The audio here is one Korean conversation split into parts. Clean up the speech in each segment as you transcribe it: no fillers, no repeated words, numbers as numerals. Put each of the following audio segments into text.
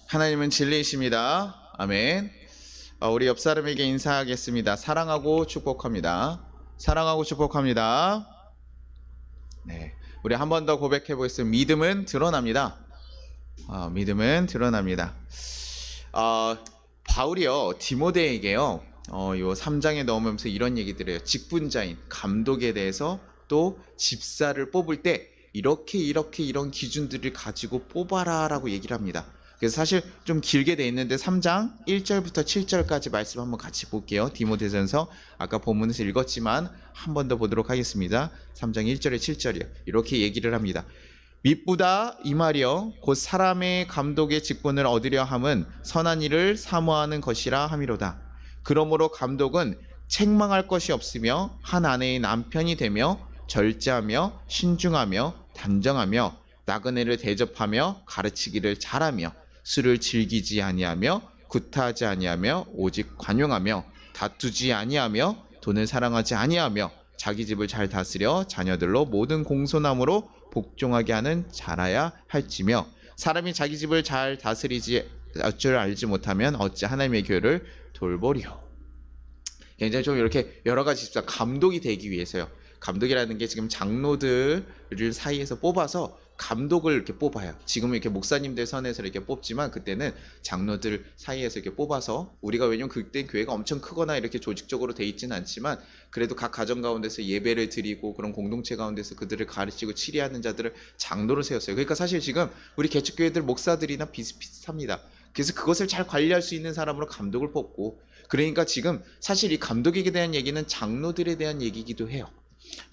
하나님은 진리이십니다. 아멘. 우리 옆 사람에게 인사하겠습니다. 사랑하고 축복합니다. 사랑하고 축복합니다. 네, 우리 한 번 더 고백해 보겠습니다. 믿음은 드러납니다. 믿음은 드러납니다. 바울이요 디모데에게요 요 3장에 넘으면서 이런 얘기들을 해요. 직분자인 감독에 대해서 또 집사를 뽑을 때 이렇게 이런 기준들을 가지고 뽑아라 라고 얘기를 합니다. 그래서 사실 좀 길게 돼 있는데 3장 1절부터 7절까지 말씀 한번 같이 볼게요. 디모데전서 아까 본문에서 읽었지만 한 번 더 보도록 하겠습니다. 3장 1절에 7절이요. 이렇게 얘기를 합니다. mit보다 이 말이여 곧 사람의 감독의 직분을 얻으려 함은 선한 일을 사모하는 것이라 함이로다. 그러므로 감독은 책망할 것이 없으며 한 아내의 남편이 되며 절제하며 신중하며 단정하며 나그네를 대접하며 가르치기를 잘하며 술을 즐기지 아니하며 구타하지 아니하며 오직 관용하며 다투지 아니하며 돈을 사랑하지 아니하며 자기 집을 잘 다스려 자녀들로 모든 공손함으로 복종하게 하는 자라야 할지며 사람이 자기 집을 잘 다스리지 줄 알지 못하면 어찌 하나님의 교회를 돌보리요. 굉장히 좀 이렇게 여러 가지 집사 감독이 되기 위해서요. 감독이라는 게 지금 장로들을 사이에서 뽑아서 감독을 이렇게 뽑아요. 지금은 이렇게 목사님들 선에서 이렇게 뽑지만 그때는 장로들 사이에서 이렇게 뽑아서 우리가 왜냐면 그때 교회가 엄청 크거나 이렇게 조직적으로 돼 있지는 않지만 그래도 각 가정 가운데서 예배를 드리고 그런 공동체 가운데서 그들을 가르치고 치리하는 자들을 장로로 세웠어요. 그러니까 사실 지금 우리 개척교회들 목사들이나 비슷비슷합니다. 그래서 그것을 잘 관리할 수 있는 사람으로 감독을 뽑고 그러니까 지금 사실 이 감독에게 대한 얘기는 장로들에 대한 얘기이기도 해요.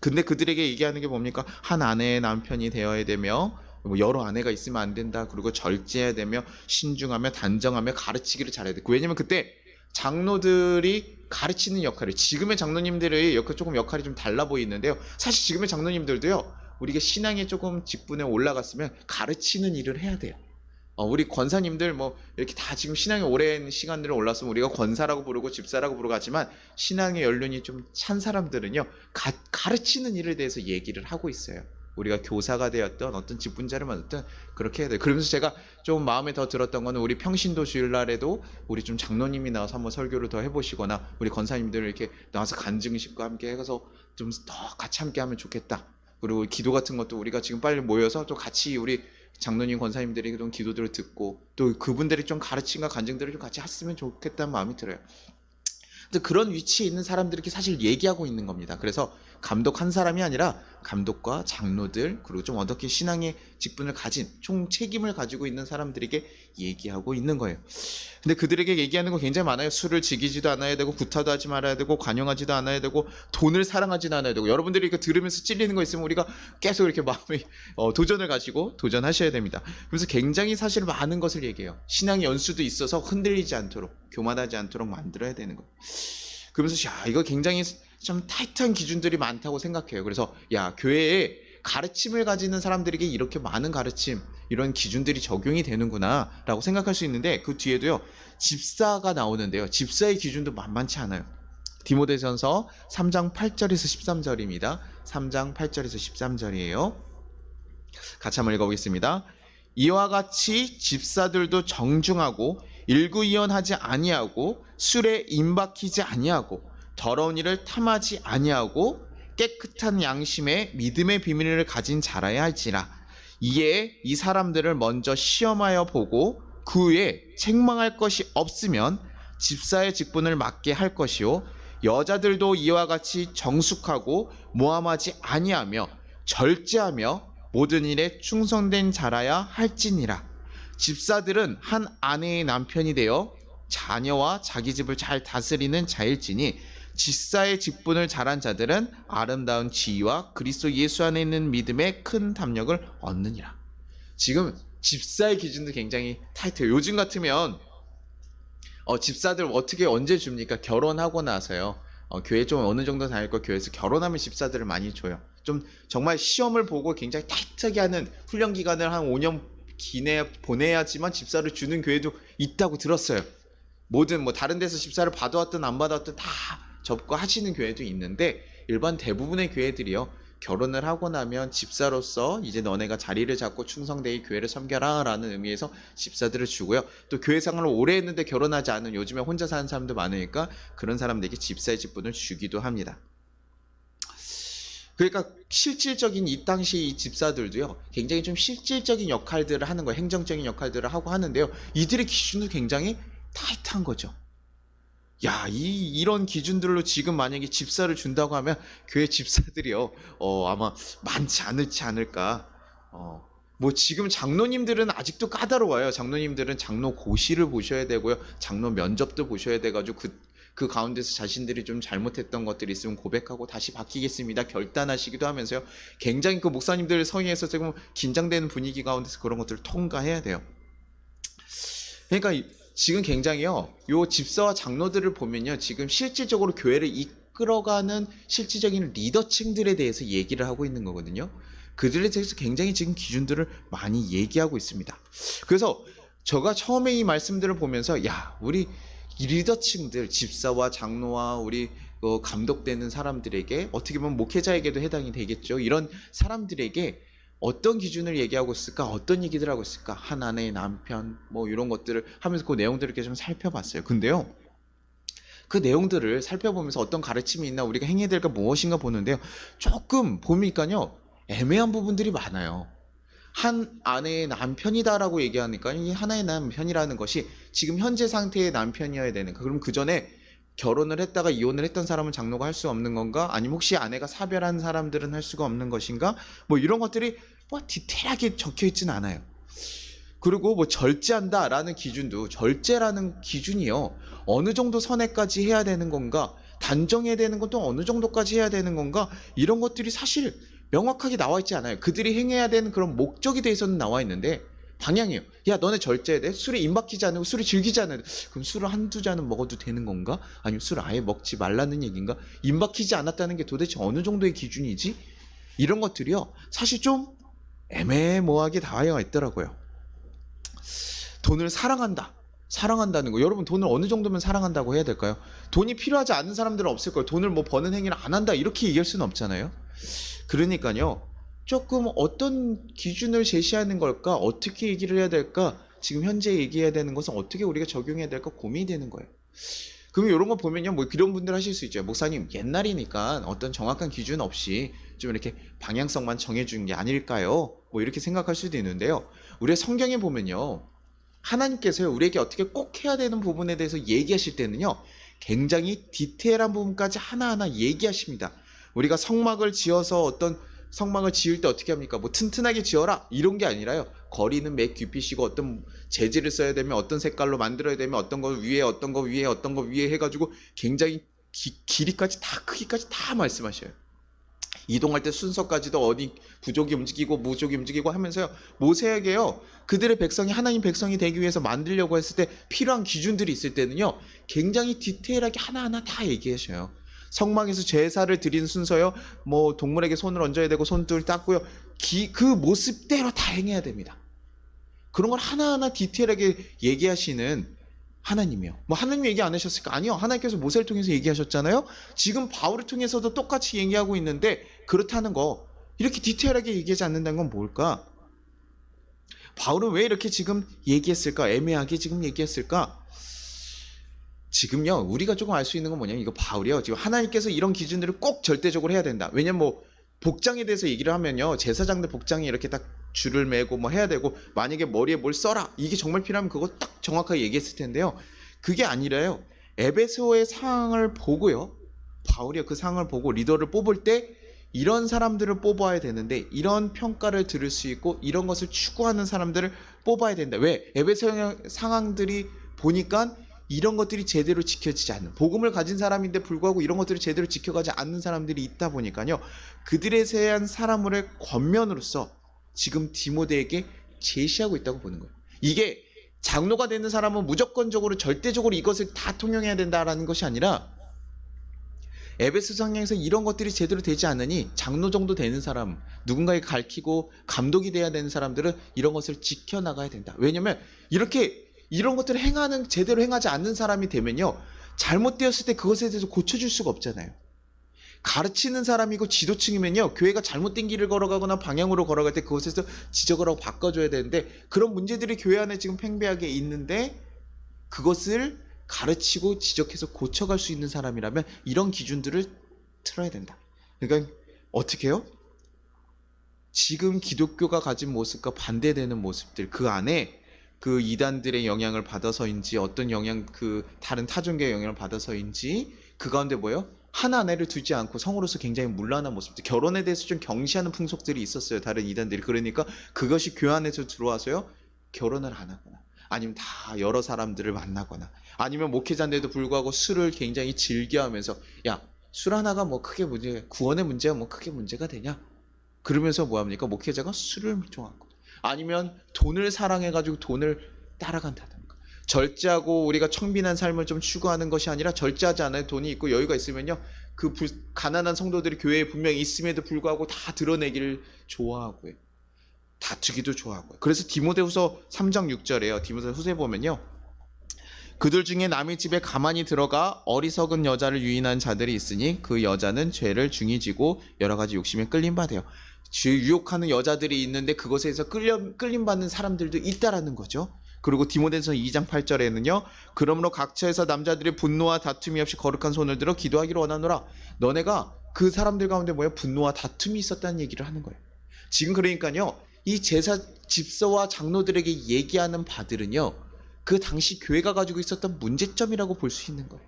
근데 그들에게 얘기하는 게 뭡니까? 한 아내의 남편이 되어야 되며 여러 아내가 있으면 안 된다. 그리고 절제해야 되며 신중하며 단정하며 가르치기를 잘해야 돼. 왜냐면 그때 장로들이 가르치는 역할을 지금의 장로님들의 역할이 좀 달라 보이는데요. 사실 지금의 장로님들도요. 우리가 신앙에 조금 직분에 올라갔으면 가르치는 일을 해야 돼요. 우리 권사님들 이렇게 다 지금 신앙에 오랜 시간들을 올랐으면 우리가 권사라고 부르고 집사라고 부르고 하지만 신앙의 연륜이 좀 찬 사람들은요 가르치는 일에 대해서 얘기를 하고 있어요. 우리가 교사가 되었던 어떤 직분자를 맡았던 그렇게 해야 돼요. 그러면서 제가 좀 마음에 더 들었던 거는 우리 평신도 주일날에도 우리 좀 장로님이 나와서 한번 설교를 더 해보시거나 우리 권사님들 이렇게 나와서 간증식과 함께 해서 좀 더 같이 함께 하면 좋겠다. 그리고 기도 같은 것도 우리가 지금 빨리 모여서 또 같이 우리 장로님 권사님들이 그런 기도들을 듣고 또 그분들이 좀 가르침과 간증들을 좀 같이 했으면 좋겠다는 마음이 들어요. 근데 그런 위치에 있는 사람들에게 사실 얘기하고 있는 겁니다. 그래서 감독 한 사람이 아니라 감독과 장로들 그리고 좀 어떻게 신앙의 직분을 가진 총 책임을 가지고 있는 사람들에게 얘기하고 있는 거예요. 근데 그들에게 얘기하는 거 굉장히 많아요. 술을 즐기지도 않아야 되고 구타도 하지 말아야 되고 관용하지도 않아야 되고 돈을 사랑하지도 않아야 되고 여러분들이 이거 들으면서 찔리는 거 있으면 우리가 계속 이렇게 마음의 도전을 가지고 도전하셔야 됩니다. 그래서 굉장히 사실 많은 것을 얘기해요. 신앙의 연수도 있어서 흔들리지 않도록 교만하지 않도록 만들어야 되는 거예요. 그러면서 이거 굉장히 좀 타이트한 기준들이 많다고 생각해요. 그래서 교회에 가르침을 가지는 사람들에게 이렇게 많은 가르침 이런 기준들이 적용이 되는구나 라고 생각할 수 있는데 그 뒤에도요 집사가 나오는데요 집사의 기준도 만만치 않아요. 디모데전서 3장 8절에서 13절입니다 3장 8절에서 13절이에요 같이 한번 읽어보겠습니다. 이와 같이 집사들도 정중하고 일구이연하지 아니하고 술에 임박히지 아니하고 더러운 일을 탐하지 아니하고 깨끗한 양심에 믿음의 비밀을 가진 자라야 할지라. 이에 이 사람들을 먼저 시험하여 보고 그 후에 책망할 것이 없으면 집사의 직분을 맡게 할 것이요 여자들도 이와 같이 정숙하고 모함하지 아니하며 절제하며 모든 일에 충성된 자라야 할지니라. 집사들은 한 아내의 남편이 되어 자녀와 자기 집을 잘 다스리는 자일지니 집사의 직분을 잘한 자들은 아름다운 지위와 그리스도 예수 안에 있는 믿음의 큰 담력을 얻느니라. 지금 집사의 기준도 굉장히 타이트해요. 요즘 같으면 집사들 어떻게 언제 줍니까? 결혼하고 나서요. 교회 좀 어느 정도 다닐 거 교회에서 결혼하면 집사들을 많이 줘요. 좀 정말 시험을 보고 굉장히 타이트하게 하는 훈련 기간을 한 5년 기내에 보내야지만 집사를 주는 교회도 있다고 들었어요. 모든 다른 데서 집사를 받아왔든 안 받아왔든 다 접고 하시는 교회도 있는데 일반 대부분의 교회들이요 결혼을 하고 나면 집사로서 이제 너네가 자리를 잡고 충성되게 교회를 섬겨라 라는 의미에서 집사들을 주고요. 또 교회 생활을 오래 했는데 결혼하지 않은, 요즘에 혼자 사는 사람도 많으니까 그런 사람들에게 집사의 직분을 주기도 합니다. 그러니까 실질적인 이 당시 이 집사들도요, 굉장히 좀 실질적인 역할들을 하는 거예요. 행정적인 역할들을 하고 하는데요, 이들의 기준도 굉장히 타이트한 거죠. 야, 이런 기준들로 지금 만약에 집사를 준다고 하면 교회 집사들이요, 아마 많지 않을까. 뭐 지금 장로님들은 아직도 까다로워요. 장로님들은 장로 고시를 보셔야 되고요, 장로 면접도 보셔야 돼가지고 그 가운데서 자신들이 좀 잘못했던 것들이 있으면 고백하고 다시 바뀌겠습니다 결단하시기도 하면서요, 굉장히 그 목사님들 성회에서 지금 긴장되는 분위기 가운데서 그런 것들을 통과해야 돼요. 그러니까 지금 굉장히요, 요 집사와 장로들을 보면요, 지금 실질적으로 교회를 이끌어가는 실질적인 리더층들에 대해서 얘기를 하고 있는 거거든요. 그들에 대해서 굉장히 지금 기준들을 많이 얘기하고 있습니다. 그래서 제가 처음에 이 말씀들을 보면서, 야, 우리 리더층들, 집사와 장로와 우리 감독되는 사람들에게, 어떻게 보면 목회자에게도 해당이 되겠죠. 이런 사람들에게 어떤 기준을 얘기하고 있을까, 어떤 얘기들 하고 있을까, 한 아내의 남편, 뭐 이런 것들을 하면서 그 내용들을 이렇게 좀 살펴봤어요. 근데요, 그 내용들을 살펴보면서 어떤 가르침이 있나, 우리가 행해야 될 게 무엇인가 보는데요, 조금 보니까요, 애매한 부분들이 많아요. 한 아내의 남편이다라고 얘기하니까 이 하나의 남편이라는 것이 지금 현재 상태의 남편이어야 되는, 그럼 그 전에 결혼을 했다가 이혼을 했던 사람은 장로가 할 수 없는 건가? 아니면 혹시 아내가 사별한 사람들은 할 수가 없는 것인가? 뭐 이런 것들이 뭐 디테일하게 적혀 있진 않아요. 그리고 뭐 절제한다라는 기준도, 절제라는 기준이요, 어느 정도 선에까지 해야 되는 건가? 단정해야 되는 것도 어느 정도까지 해야 되는 건가? 이런 것들이 사실 명확하게 나와 있지 않아요. 그들이 행해야 되는 그런 목적에 대해서는 나와 있는데, 방향이요, 야 너네 절제해야 돼, 술에 임박히지 않고 술이 즐기지 않아야 돼, 그럼 술을 한두 잔은 먹어도 되는 건가? 아니면 술을 아예 먹지 말라는 얘기인가? 임박히지 않았다는 게 도대체 어느 정도의 기준이지? 이런 것들이요, 사실 좀 애매모호하게 나와 있더라고요. 돈을 사랑한다는 거, 여러분 돈을 어느 정도면 사랑한다고 해야 될까요? 돈이 필요하지 않은 사람들은 없을 거예요. 돈을 뭐 버는 행위를 안 한다 이렇게 얘기할 수는 없잖아요. 그러니까요, 조금 어떤 기준을 제시하는 걸까, 어떻게 얘기를 해야 될까, 지금 현재 얘기해야 되는 것은 어떻게 우리가 적용해야 될까 고민이 되는 거예요. 그럼 이런 거 보면요, 뭐 그런 분들 하실 수 있죠. 목사님, 옛날이니까 어떤 정확한 기준 없이 좀 이렇게 방향성만 정해준 게 아닐까요? 뭐 이렇게 생각할 수도 있는데요, 우리가 성경에 보면요, 하나님께서요, 우리에게 어떻게 꼭 해야 되는 부분에 대해서 얘기하실 때는요, 굉장히 디테일한 부분까지 하나하나 얘기하십니다. 우리가 성막을 지어서 어떤 성막을 지을 때 어떻게 합니까? 뭐 튼튼하게 지어라 이런 게 아니라요, 거리는 몇 규빗이고 어떤 재질을 써야 되면 어떤 색깔로 만들어야 되면 어떤 거 위에 어떤 거 위에 어떤 거 위에 해가지고 굉장히 길이까지 다, 크기까지 다 말씀하셔요. 이동할 때 순서까지도 어디 부족이 움직이고 무족이 움직이고 하면서요, 모세에게요, 그들의 백성이 하나님 백성이 되기 위해서 만들려고 했을 때 필요한 기준들이 있을 때는요, 굉장히 디테일하게 하나하나 다 얘기하셔요. 성막에서 제사를 드리는 순서요, 뭐 동물에게 손을 얹어야 되고 손을 닦고요, 그 모습대로 다 행해야 됩니다. 그런 걸 하나하나 디테일하게 얘기하시는 하나님이요. 뭐 하나님 얘기 안 하셨을까? 아니요, 하나님께서 모세를 통해서 얘기하셨잖아요. 지금 바울을 통해서도 똑같이 얘기하고 있는데, 그렇다는 거, 이렇게 디테일하게 얘기하지 않는다는 건 뭘까? 바울은 왜 이렇게 지금 얘기했을까? 애매하게 지금 얘기했을까? 지금요, 우리가 조금 알 수 있는 건 뭐냐면, 이거 바울이요, 지금 하나님께서 이런 기준들을 꼭 절대적으로 해야 된다. 왜냐면 뭐 복장에 대해서 얘기를 하면요, 제사장들 복장이 이렇게 딱 줄을 매고 뭐 해야 되고, 만약에 머리에 뭘 써라 이게 정말 필요하면 그거 딱 정확하게 얘기했을 텐데요, 그게 아니라요, 에베소의 상황을 보고요, 바울이 그 상황을 보고 리더를 뽑을 때 이런 사람들을 뽑아야 되는데, 이런 평가를 들을 수 있고 이런 것을 추구하는 사람들을 뽑아야 된다. 왜? 에베소의 상황들이 보니까 이런 것들이 제대로 지켜지지 않는, 복음을 가진 사람인데 불구하고 이런 것들을 제대로 지켜가지 않는 사람들이 있다 보니까요, 그들에 대한 사람의 권면으로서 지금 디모데에게 제시하고 있다고 보는 거예요. 이게 장로가 되는 사람은 무조건적으로 절대적으로 이것을 다 통용해야 된다라는 것이 아니라, 에베소 성경에서 이런 것들이 제대로 되지 않으니 장로 정도 되는 사람, 누군가에 가르치고 감독이 돼야 되는 사람들은 이런 것을 지켜나가야 된다. 왜냐면 이런 것들을 제대로 행하지 않는 사람이 되면요, 잘못되었을 때 그것에 대해서 고쳐줄 수가 없잖아요. 가르치는 사람이고 지도층이면요, 교회가 잘못된 길을 걸어가거나 방향으로 걸어갈 때 그것에서 지적을 하고 바꿔줘야 되는데, 그런 문제들이 교회 안에 지금 팽배하게 있는데 그것을 가르치고 지적해서 고쳐갈 수 있는 사람이라면 이런 기준들을 틀어야 된다. 그러니까 어떻게 해요? 지금 기독교가 가진 모습과 반대되는 모습들, 그 안에 그 이단들의 영향을 받아서인지 어떤 영향, 그 다른 타종교의 영향을 받아서인지 그 가운데 뭐예요? 한 아내를 두지 않고 성으로서 굉장히 문란한 모습들, 결혼에 대해서 좀 경시하는 풍속들이 있었어요, 다른 이단들이. 그러니까 그것이 교회 안에서 들어와서요, 결혼을 안 하거나 아니면 다 여러 사람들을 만나거나 아니면 목회자인데도 불구하고 술을 굉장히 즐겨하면서, 야, 술 하나가 뭐 크게 문제, 구원의 문제가 뭐 크게 문제가 되냐? 그러면서 뭐합니까? 목회자가 술을 좋아하고 아니면 돈을 사랑해가지고 돈을 따라간다든가, 절제하고 우리가 청빈한 삶을 좀 추구하는 것이 아니라 절제하지 않아요. 돈이 있고 여유가 있으면요, 그 가난한 성도들이 교회에 분명히 있음에도 불구하고 다 드러내기를 좋아하고요, 다투기도 좋아하고요. 그래서 디모데후서 3장 6절에요. 디모데후서에 보면요, 그들 중에 남의 집에 가만히 들어가 어리석은 여자를 유인한 자들이 있으니 그 여자는 죄를 중히 지고 여러 가지 욕심에 끌림 받아요. 유혹하는 여자들이 있는데 그것에 의해서 끌림받는 사람들도 있다라는 거죠. 그리고 디모데전서 2장 8절에는요, 그러므로 각처에서 남자들이 분노와 다툼이 없이 거룩한 손을 들어 기도하기를 원하노라. 너네가 그 사람들 가운데 뭐야? 분노와 다툼이 있었다는 얘기를 하는 거예요. 지금 그러니까요, 이 제사 집사와 장로들에게 얘기하는 바들은요, 그 당시 교회가 가지고 있었던 문제점이라고 볼 수 있는 거예요.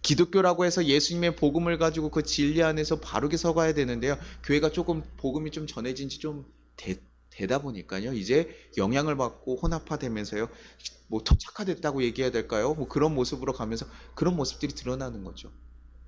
기독교라고 해서 예수님의 복음을 가지고 그 진리 안에서 바르게 서가야 되는데요, 교회가 조금 복음이 좀 전해진 지 좀 되다 보니까요, 이제 영향을 받고 혼합화되면서요, 뭐 토착화됐다고 얘기해야 될까요? 뭐 그런 모습으로 가면서 그런 모습들이 드러나는 거죠.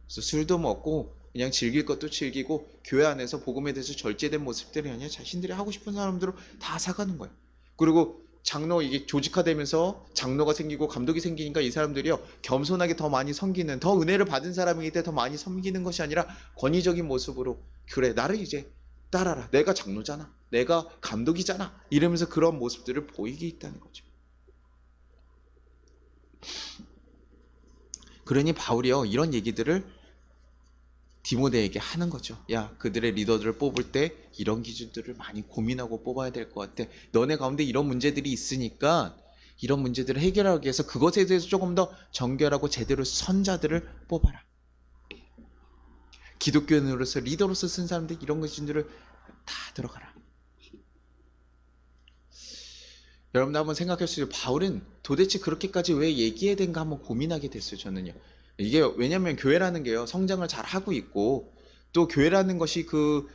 그래서 술도 먹고 그냥 즐길 것도 즐기고 교회 안에서 복음에 대해서 절제된 모습들이 아니라 자신들이 하고 싶은 사람대로 다 사가는 거예요. 그리고 장로, 이게 조직화되면서 장로가 생기고 감독이 생기니까 이 사람들이요, 겸손하게 더 많이 섬기는, 더 은혜를 받은 사람이기 때문에 더 많이 섬기는 것이 아니라 권위적인 모습으로, 그래 나를 이제 따라라, 내가 장로잖아, 내가 감독이잖아, 이러면서 그런 모습들을 보이게 있다는 거죠. 그러니 바울이요, 이런 얘기들을 디모데에게 하는 거죠. 야, 그들의 리더들을 뽑을 때 이런 기준들을 많이 고민하고 뽑아야 될 것 같아. 너네 가운데 이런 문제들이 있으니까 이런 문제들을 해결하기 위해서 그것에 대해서 조금 더 정결하고 제대로 선자들을 뽑아라. 기독교인으로서 리더로서 쓴 사람들 이런 기준들을 다 들어가라. 여러분들 한번 생각해 보세요. 바울은 도대체 그렇게까지 왜 얘기해야 된가 한번 고민하게 됐어요, 저는요. 이게 왜냐면 교회라는 게요, 성장을 잘 하고 있고 또 교회라는 것이 그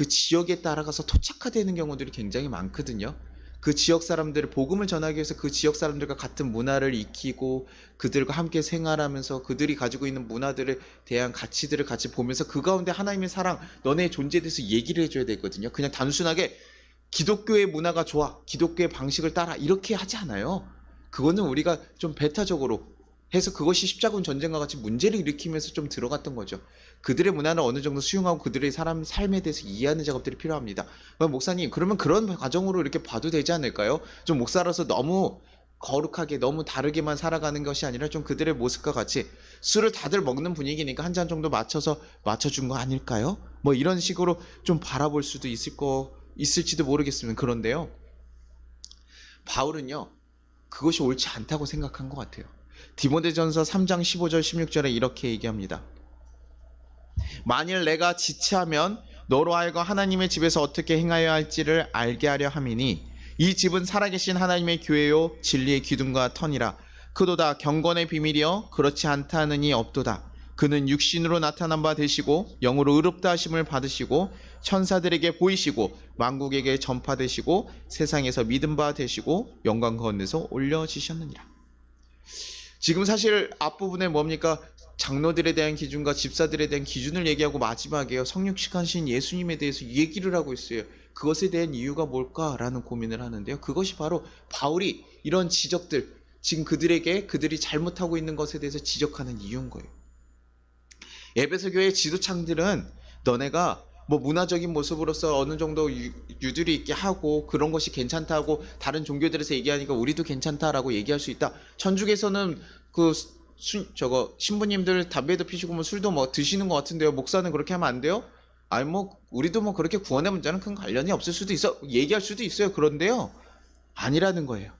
지역에 따라가서 토착화되는 경우들이 굉장히 많거든요. 그 지역 사람들의 복음을 전하기 위해서 그 지역 사람들과 같은 문화를 익히고 그들과 함께 생활하면서 그들이 가지고 있는 문화들에 대한 가치들을 같이 보면서 그 가운데 하나님의 사랑, 너네의 존재에 대해서 얘기를 해줘야 되거든요. 그냥 단순하게 기독교의 문화가 좋아, 기독교의 방식을 따라, 이렇게 하지 않아요. 그거는 우리가 좀 배타적으로 해서 그것이 십자군 전쟁과 같이 문제를 일으키면서 좀 들어갔던 거죠. 그들의 문화를 어느 정도 수용하고 그들의 삶에 대해서 이해하는 작업들이 필요합니다. 목사님, 그러면 그런 과정으로 이렇게 봐도 되지 않을까요? 좀 목사로서 너무 거룩하게, 너무 다르게만 살아가는 것이 아니라 좀 그들의 모습과 같이, 술을 다들 먹는 분위기니까 한 잔 정도 맞춰준 거 아닐까요? 뭐 이런 식으로 좀 바라볼 수도 있을지도 모르겠으면. 그런데요, 바울은요, 그것이 옳지 않다고 생각한 것 같아요. 디모데전서 3장 15절 16절에 이렇게 얘기합니다. 만일 내가 지체하면 너로 하여금 하나님의 집에서 어떻게 행하여야 할지를 알게 하려 함이니 이 집은 살아계신 하나님의 교회요 진리의 기둥과 터니라. 그도다 경건의 비밀이여 그렇지 않다느니 없도다. 그는 육신으로 나타난 바 되시고 영으로 의롭다 하심을 받으시고 천사들에게 보이시고 만국에게 전파되시고 세상에서 믿음 바 되시고 영광 가운데서 올려지셨느니라. 지금 사실 앞부분에 뭡니까? 장로들에 대한 기준과 집사들에 대한 기준을 얘기하고 마지막에요, 성육식하신 예수님에 대해서 얘기를 하고 있어요. 그것에 대한 이유가 뭘까라는 고민을 하는데요, 그것이 바로 바울이 이런 지적들, 지금 그들이 잘못하고 있는 것에 대해서 지적하는 이유인 거예요. 에베소 교회 지도층들은 너네가 뭐 문화적인 모습으로서 어느 정도 유들이 있게 하고 그런 것이 괜찮다고 다른 종교들에서 얘기하니까 우리도 괜찮다라고 얘기할 수 있다. 천주교에서는 그 저거 신부님들 담배도 피시고 뭐 술도 뭐 드시는 것 같은데요. 목사는 그렇게 하면 안 돼요? 아니 뭐 우리도 뭐 그렇게 구원의 문제는 큰 관련이 없을 수도 있어. 얘기할 수도 있어요. 그런데요. 아니라는 거예요.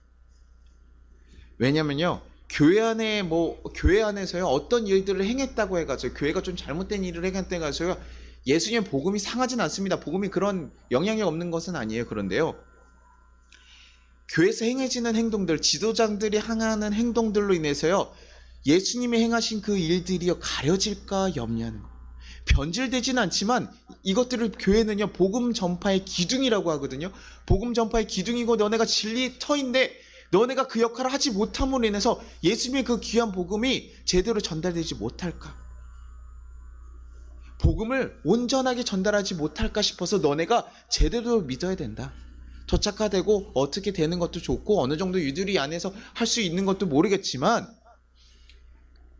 왜냐면요. 교회 안에서요. 어떤 일들을 행했다고 해가지고 교회가 좀 잘못된 일을 행했다고 해가지고요. 예수님의 복음이 상하진 않습니다. 복음이 그런 영향이 없는 것은 아니에요. 그런데요. 교회에서 행해지는 행동들, 지도자들이 행하는 행동들로 인해서요. 예수님이 행하신 그 일들이요. 가려질까 염려하는 거예요. 변질되진 않지만 이것들을 교회는요. 복음 전파의 기둥이라고 하거든요. 복음 전파의 기둥이고 너네가 진리의 터인데 너네가 그 역할을 하지 못함으로 인해서 예수님의 그 귀한 복음이 제대로 전달되지 못할까? 복음을 온전하게 전달하지 못할까 싶어서 너네가 제대로 믿어야 된다. 도착화되고 어떻게 되는 것도 좋고 어느 정도 유두리 안에서 할 수 있는 것도 모르겠지만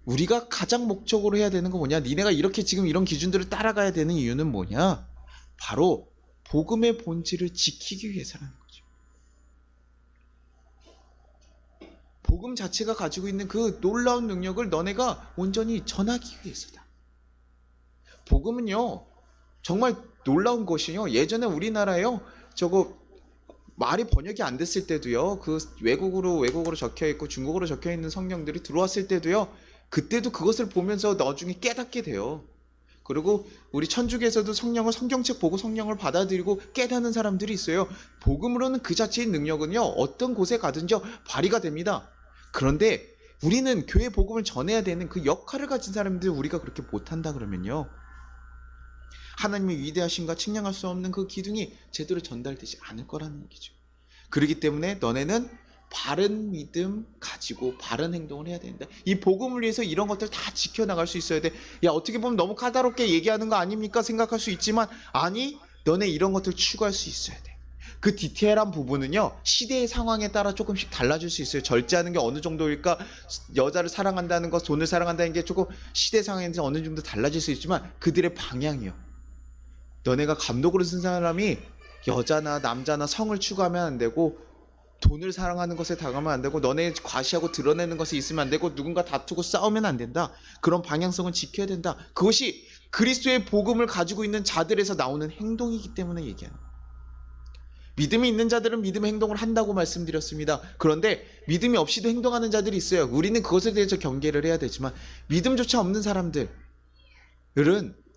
우리가 가장 목적으로 해야 되는 건 뭐냐? 니네가 이렇게 지금 이런 기준들을 따라가야 되는 이유는 뭐냐? 바로 복음의 본질을 지키기 위해서라는 거죠. 복음 자체가 가지고 있는 그 놀라운 능력을 너네가 온전히 전하기 위해서다. 복음은요, 정말 놀라운 것이요. 예전에 우리나라에요, 저거 말이 번역이 안 됐을 때도요, 그 외국어로 적혀 있고 중국어로 적혀 있는 성경들이 들어왔을 때도요, 그때도 그것을 보면서 나중에 깨닫게 돼요. 그리고 우리 천주교에서도 성경책 보고 성령을 받아들이고 깨닫는 사람들이 있어요. 복음으로는 그 자체의 능력은요, 어떤 곳에 가든지 발휘가 됩니다. 그런데 우리는 교회 복음을 전해야 되는 그 역할을 가진 사람들 우리가 그렇게 못한다 그러면요, 하나님의 위대하심과 측량할 수 없는 그 기둥이 제대로 전달되지 않을 거라는 얘기죠. 그렇기 때문에 너네는 바른 믿음 가지고 바른 행동을 해야 된다. 이 복음을 위해서 이런 것들 다 지켜나갈 수 있어야 돼. 야, 어떻게 보면 너무 까다롭게 얘기하는 거 아닙니까? 생각할 수 있지만 아니, 너네 이런 것들 추구할 수 있어야 돼. 그 디테일한 부분은요, 시대의 상황에 따라 조금씩 달라질 수 있어요. 절제하는 게 어느 정도일까? 여자를 사랑한다는 것, 돈을 사랑한다는 게 조금 시대 상황에서 어느 정도 달라질 수 있지만 그들의 방향이요. 너네가 감독으로 쓴 사람이 여자나 남자나 성을 추구하면 안 되고 돈을 사랑하는 것에 당하면 안 되고 너네 과시하고 드러내는 것에 있으면 안 되고 누군가 다투고 싸우면 안 된다. 그런 방향성을 지켜야 된다. 그것이 그리스도의 복음을 가지고 있는 자들에서 나오는 행동이기 때문에 얘기하는 거예요. 믿음이 있는 자들은 믿음의 행동을 한다고 말씀드렸습니다. 그런데 믿음이 없이도 행동하는 자들이 있어요. 우리는 그것에 대해서 경계를 해야 되지만 믿음조차 없는 사람들은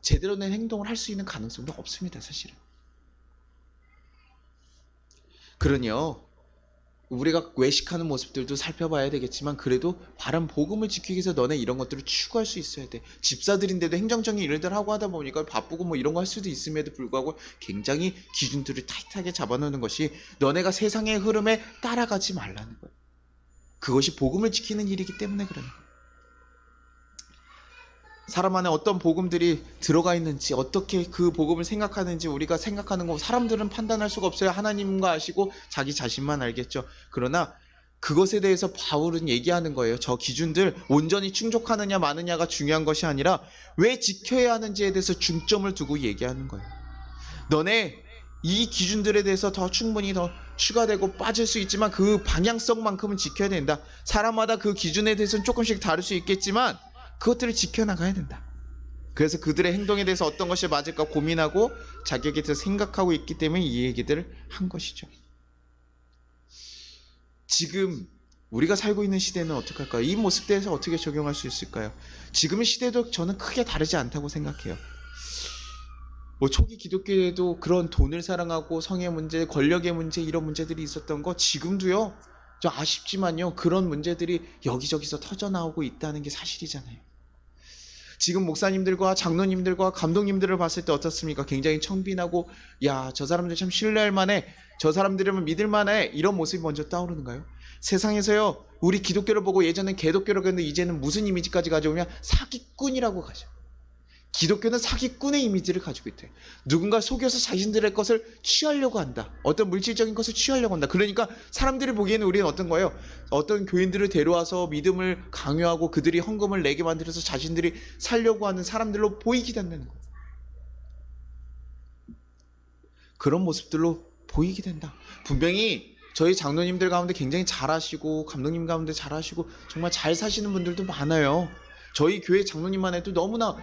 제대로 된 행동을 할 수 있는 가능성도 없습니다. 사실은. 그러니요, 우리가 외식하는 모습들도 살펴봐야 되겠지만 그래도 바른 복음을 지키기 위해서 너네 이런 것들을 추구할 수 있어야 돼. 집사들인데도 행정적인 일들 하고 하다 보니까 바쁘고 뭐 이런 거 할 수도 있음에도 불구하고 굉장히 기준들을 타이트하게 잡아놓는 것이 너네가 세상의 흐름에 따라가지 말라는 거예요. 그것이 복음을 지키는 일이기 때문에 그러는 거예요. 사람 안에 어떤 복음들이 들어가 있는지 어떻게 그 복음을 생각하는지 우리가 생각하는 거 사람들은 판단할 수가 없어요. 하나님과 아시고 자기 자신만 알겠죠. 그러나 그것에 대해서 바울은 얘기하는 거예요. 저 기준들 온전히 충족하느냐 마느냐가 중요한 것이 아니라 왜 지켜야 하는지에 대해서 중점을 두고 얘기하는 거예요. 너네 이 기준들에 대해서 더 충분히 더 추가되고 빠질 수 있지만 그 방향성만큼은 지켜야 된다. 사람마다 그 기준에 대해서는 조금씩 다를 수 있겠지만 그것들을 지켜나가야 된다. 그래서 그들의 행동에 대해서 어떤 것이 맞을까 고민하고 자기에게 대해서 생각하고 있기 때문에 이 얘기들을 한 것이죠. 지금 우리가 살고 있는 시대는 어떻게 할까요? 이 모습에 대해서 어떻게 적용할 수 있을까요? 지금의 시대도 저는 크게 다르지 않다고 생각해요. 뭐 초기 기독교에도 그런 돈을 사랑하고 성의 문제, 권력의 문제 이런 문제들이 있었던 거 지금도요. 좀 아쉽지만요. 그런 문제들이 여기저기서 터져나오고 있다는 게 사실이잖아요. 지금 목사님들과 장로님들과 감독님들을 봤을 때 어떻습니까? 굉장히 청빈하고 야, 저 사람들 참 신뢰할 만해. 저 사람들이면 믿을 만해. 이런 모습이 먼저 떠오르는가요? 세상에서요. 우리 기독교를 보고 예전엔 개독교라고 했는데 이제는 무슨 이미지까지 가져오면 사기꾼이라고 가죠. 기독교는 사기꾼의 이미지를 가지고 있대요. 누군가 속여서 자신들의 것을 취하려고 한다. 어떤 물질적인 것을 취하려고 한다. 그러니까 사람들이 보기에는 우리는 어떤 거예요? 어떤 교인들을 데려와서 믿음을 강요하고 그들이 헌금을 내게 만들어서 자신들이 살려고 하는 사람들로 보이게 된다는 거예요. 그런 모습들로 보이게 된다. 분명히 저희 장로님들 가운데 굉장히 잘하시고 감독님 가운데 잘하시고 정말 잘 사시는 분들도 많아요. 저희 교회 장로님만 해도 너무나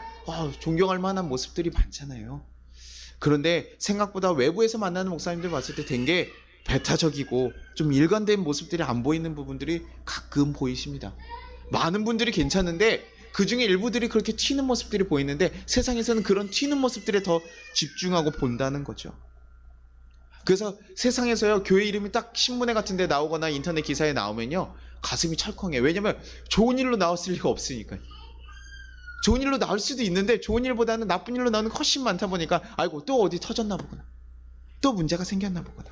존경할 만한 모습들이 많잖아요. 그런데 생각보다 외부에서 만나는 목사님들 봤을 때 된 게 배타적이고 좀 일관된 모습들이 안 보이는 부분들이 가끔 보이십니다. 많은 분들이 괜찮은데 그 중에 일부들이 그렇게 튀는 모습들이 보이는데 세상에서는 그런 튀는 모습들에 더 집중하고 본다는 거죠. 그래서 세상에서요, 교회 이름이 딱 신문에 같은 데 나오거나 인터넷 기사에 나오면요, 가슴이 철컹해요. 왜냐면 좋은 일로 나왔을 리가 없으니까요. 좋은 일로 나올 수도 있는데 좋은 일보다는 나쁜 일로 나오는 게 훨씬 많다 보니까 아이고 또 어디 터졌나 보구나, 또 문제가 생겼나 보구나,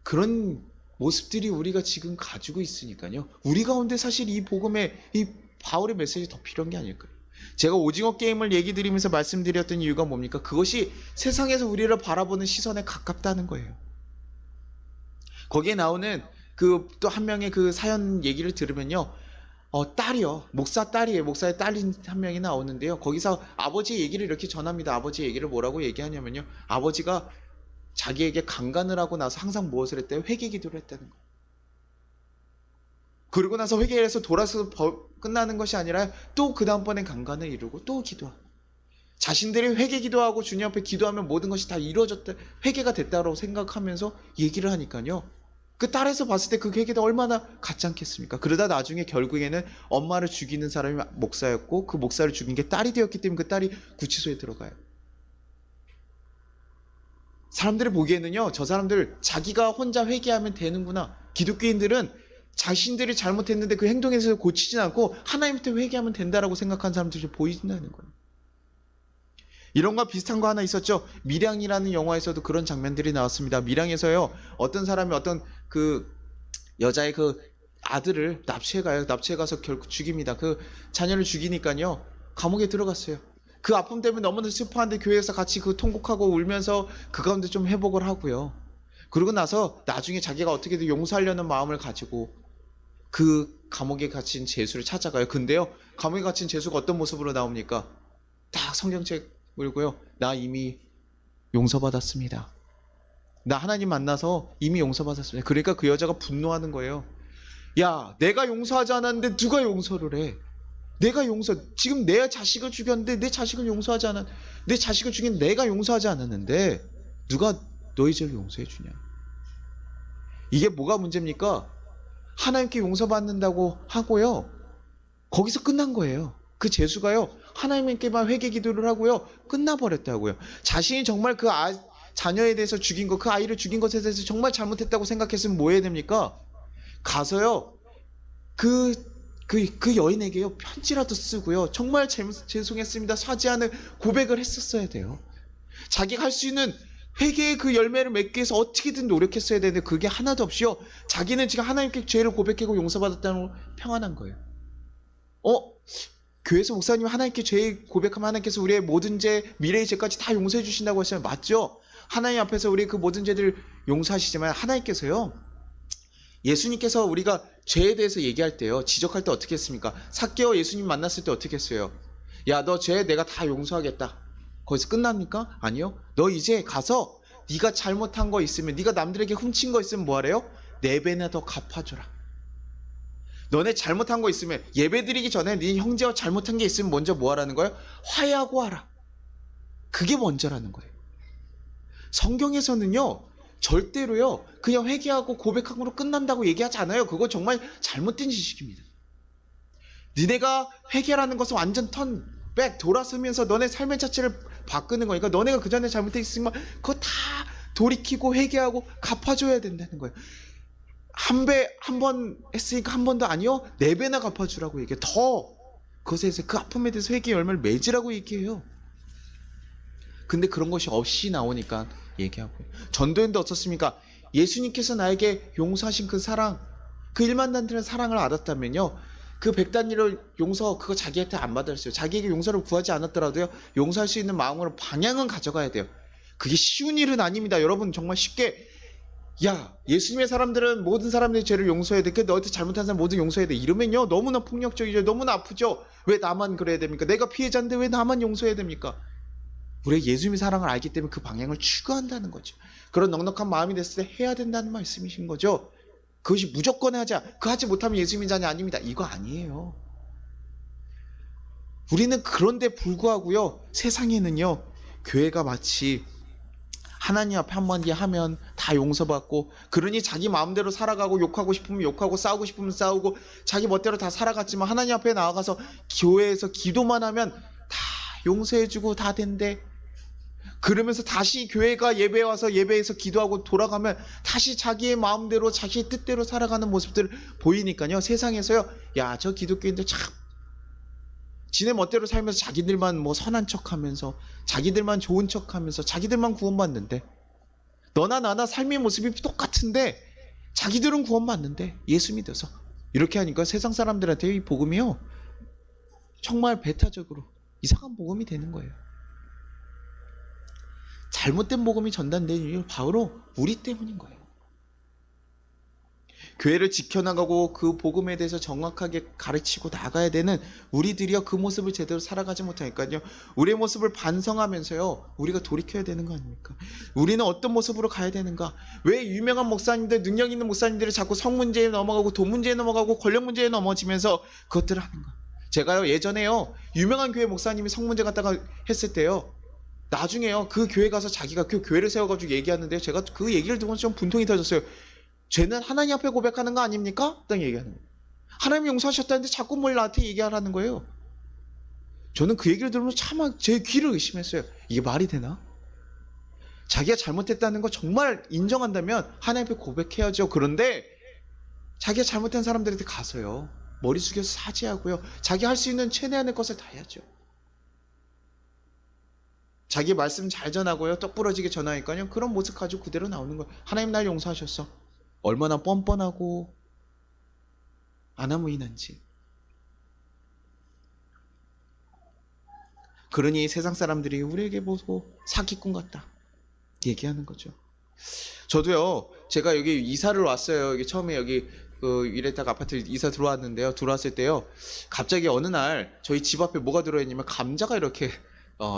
그런 모습들이 우리가 지금 가지고 있으니까요. 우리 가운데 사실 이 복음의 이 바울의 메시지 더 필요한 게 아닐까요? 제가 오징어 게임을 얘기 드리면서 말씀드렸던 이유가 뭡니까? 그것이 세상에서 우리를 바라보는 시선에 가깝다는 거예요. 거기에 나오는 그 또 한 명의 그 사연 얘기를 들으면요, 딸이요, 목사 딸이에요. 목사의 딸인 한 명이 나오는데요, 거기서 아버지의 얘기를 이렇게 전합니다. 아버지의 얘기를 뭐라고 얘기하냐면요, 아버지가 자기에게 강간을 하고 나서 항상 무엇을 했대요? 회개 기도를 했다는 거예요. 그러고 나서 회개를 해서 돌아서 끝나는 것이 아니라 또 그 다음번에 강간을 이루고 또 기도하고, 자신들이 회개 기도하고 주님 앞에 기도하면 모든 것이 다 이루어졌다, 회개가 됐다고 생각하면서 얘기를 하니까요, 그 딸에서 봤을 때 그 회개가 얼마나 같지 않겠습니까? 그러다 나중에 결국에는 엄마를 죽이는 사람이 목사였고 그 목사를 죽인 게 딸이 되었기 때문에 그 딸이 구치소에 들어가요. 사람들이 보기에는요, 저 사람들 자기가 혼자 회개하면 되는구나, 기독교인들은 자신들이 잘못했는데 그 행동에서 고치진 않고 하나님한테 회개하면 된다라고 생각하는 사람들이 보인다는 거예요. 이런 거 비슷한 거 하나 있었죠. 밀양이라는 영화에서도 그런 장면들이 나왔습니다. 밀양에서요, 어떤 사람이 어떤 그 여자의 그 아들을 납치해 가요. 납치해 가서 결국 죽입니다. 그 자녀를 죽이니까요, 감옥에 들어갔어요. 그 아픔 때문에 너무나 슬퍼한데 교회에서 같이 그 통곡하고 울면서 그 가운데 좀 회복을 하고요. 그러고 나서 나중에 자기가 어떻게든 용서하려는 마음을 가지고 그 감옥에 갇힌 제수를 찾아가요. 근데요, 감옥에 갇힌 제수가 어떤 모습으로 나옵니까? 딱 성경책 물고요, 나 이미 용서받았습니다. 나 하나님 만나서 이미 용서받았습니다. 그러니까 그 여자가 분노하는 거예요. 야, 내가 용서하지 않았는데 누가 용서를 해? 내가 지금 내 자식을 죽였는데 내 자식을 용서하지 않았, 내 자식을 죽인 내가 용서하지 않았는데 누가 너희 죄를 용서해 주냐? 이게 뭐가 문제입니까? 하나님께 용서받는다고 하고요, 거기서 끝난 거예요. 그 죄수가요, 하나님께만 회개 기도를 하고요, 끝나버렸다고요. 자신이 정말 그 자녀에 대해서 죽인 것, 그 아이를 죽인 것에 대해서 정말 잘못했다고 생각했으면 뭐 해야 됩니까? 가서요, 그 여인에게요, 편지라도 쓰고요, 정말 죄송했습니다, 사죄하는 고백을 했었어야 돼요. 자기가 할 수 있는 회개의 그 열매를 맺기 위해서 어떻게든 노력했어야 되는데 그게 하나도 없이요, 자기는 지금 하나님께 죄를 고백하고 용서받았다는 걸 평안한 거예요. 교회에서 목사님 하나님께 죄 고백하면 하나님께서 우리의 모든 죄, 미래의 죄까지 다 용서해 주신다고 하시면 맞죠? 하나님 앞에서 우리 그 모든 죄들 용서하시지만 하나님께서요, 예수님께서 우리가 죄에 대해서 얘기할 때요, 지적할 때 어떻게 했습니까? 삭개오 예수님 만났을 때 어떻게 했어요? 야, 너 죄 내가 다 용서하겠다. 거기서 끝납니까? 아니요. 너 이제 가서 네가 잘못한 거 있으면, 네가 남들에게 훔친 거 있으면 뭐 하래요? 4배나 더 갚아줘라. 너네 잘못한 거 있으면, 예배드리기 전에 네 형제와 잘못한 게 있으면 먼저 뭐 하라는 거예요? 화해하고 하라. 그게 먼저라는 거예요. 성경에서는요, 절대로요 그냥 회개하고 고백함으로 끝난다고 얘기하지 않아요. 그거 정말 잘못된 지식입니다. 니네가 회개라는 것은 완전 턴백 돌아서면서 너네 삶의 자체를 바꾸는 거니까, 너네가 그 전에 잘못했으면 그거 다 돌이키고 회개하고 갚아줘야 된다는 거예요. 한 번 했으니까 한 번도 아니요, 4배나 갚아주라고 얘기해요. 더 그것에 대해서, 그 아픔에 대해서 회개 열매를 맺으라고 얘기해요. 근데 그런 것이 없이 나오니까 얘기하고요. 전도연도 어떻습니까? 예수님께서 나에게 용서하신 그 사랑, 그 1만단들의 사랑을 알았다면요, 그 100단위를 용서, 그거 자기한테 안 받았어요. 자기에게 용서를 구하지 않았더라도요, 용서할 수 있는 마음으로 방향은 가져가야 돼요. 그게 쉬운 일은 아닙니다. 여러분, 정말 쉽게 야, 예수님의 사람들은 모든 사람들의 죄를 용서해야 돼, 너한테 잘못한 사람 모두 용서해야 돼, 이러면요 너무나 폭력적이죠. 너무나 아프죠. 왜 나만 그래야 됩니까? 내가 피해자인데 왜 나만 용서해야 됩니까? 우리가 예수님의 사랑을 알기 때문에 그 방향을 추구한다는 거죠. 그런 넉넉한 마음이 됐을 때 해야 된다는 말씀이신 거죠. 그것이 무조건 하자, 그 하지 못하면 예수님의 자녀 아닙니다, 이거 아니에요. 우리는 그런데 불구하고요, 세상에는요, 교회가 마치 하나님 앞에 한마디 하면 다 용서받고, 그러니 자기 마음대로 살아가고, 욕하고 싶으면 욕하고, 싸우고 싶으면 싸우고, 자기 멋대로 다 살아갔지만 하나님 앞에 나아가서 교회에서 기도만 하면 다 용서해주고 다 된대. 그러면서 다시 교회가 예배에 와서 예배에서 기도하고 돌아가면 다시 자기의 마음대로 자기의 뜻대로 살아가는 모습들을 보이니까요, 세상에서요, 야, 저 기독교인들 참 지네 멋대로 살면서 자기들만 뭐 선한 척하면서, 자기들만 좋은 척하면서, 자기들만 구원받는데, 너나 나나 삶의 모습이 똑같은데 자기들은 구원받는데 예수 믿어서, 이렇게 하니까 세상 사람들한테 이 복음이요, 정말 배타적으로 이상한 복음이 되는 거예요. 잘못된 복음이 전달되는 이유는 바로 우리 때문인 거예요. 교회를 지켜나가고 그 복음에 대해서 정확하게 가르치고 나가야 되는 우리들이요, 그 모습을 제대로 살아가지 못하니까요, 우리의 모습을 반성하면서요, 우리가 돌이켜야 되는 거 아닙니까? 우리는 어떤 모습으로 가야 되는가? 왜 유명한 목사님들, 능력 있는 목사님들이 자꾸 성 문제에 넘어가고 돈 문제에 넘어가고 권력 문제에 넘어지면서 그것들을 하는가? 제가요, 예전에요, 유명한 교회 목사님이 성 문제 갖다가 했을 때요, 나중에요, 그 교회 가서 자기가 그 교회를 세워가지고 얘기하는데, 제가 그 얘기를 듣고 좀 분통이 터졌어요. 죄는 하나님 앞에 고백하는 거 아닙니까? 딱 얘기하는 거예요. 하나님이 용서하셨다는데 자꾸 뭘 나한테 얘기하라는 거예요. 저는 그 얘기를 들으면서 참 제 귀를 의심했어요. 이게 말이 되나? 자기가 잘못했다는 거 정말 인정한다면 하나님 앞에 고백해야죠. 그런데 자기가 잘못한 사람들한테 가서요, 머리 숙여서 사죄하고요, 자기 할 수 있는 최대한의 것을 다 해야죠. 자기 말씀 잘 전하고요, 똑 부러지게 전하니까요, 그런 모습 가지고 그대로 나오는 거예요. 하나님 날 용서하셨어. 얼마나 뻔뻔하고 아나무인한지. 그러니 세상 사람들이 우리에게 보고 사기꾼 같다 얘기하는 거죠. 저도요, 제가 여기 이사를 왔어요. 여기 처음에 여기 그 이랬다가 아파트 이사 들어왔는데요, 들어왔을 때요, 갑자기 어느 날 저희 집 앞에 뭐가 들어있냐면 감자가 이렇게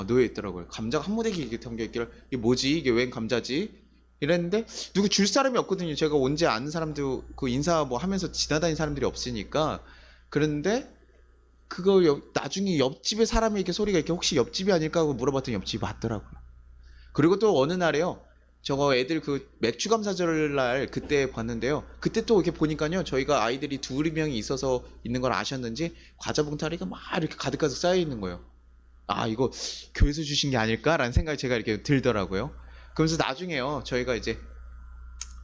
놓여 있더라고요. 감자가 한 무더기 이렇게 담겨 있길래, 이게 뭐지, 이게 웬 감자지 이랬는데, 누구 줄 사람이 없거든요. 제가 언제 아는 사람도 그 인사 뭐 하면서 지나다니는 사람들이 없으니까. 그랬는데 그거 나중에 옆집에 사람이 이렇게 소리가 이렇게, 혹시 옆집이 아닐까 하고 물어봤더니 옆집이 맞더라고요. 그리고 또 어느 날에요, 저거 애들 그 맥주 감사절 날 그때 봤는데요, 그때 또 이렇게 보니까요, 저희가 아이들이 2명이 있어서 있는 걸 아셨는지 과자 봉다리가 막 이렇게 가득가득 쌓여 있는 거예요. 아, 이거 교회에서 주신 게 아닐까라는 생각이 제가 이렇게 들더라고요. 그러면서 나중에요, 저희가 이제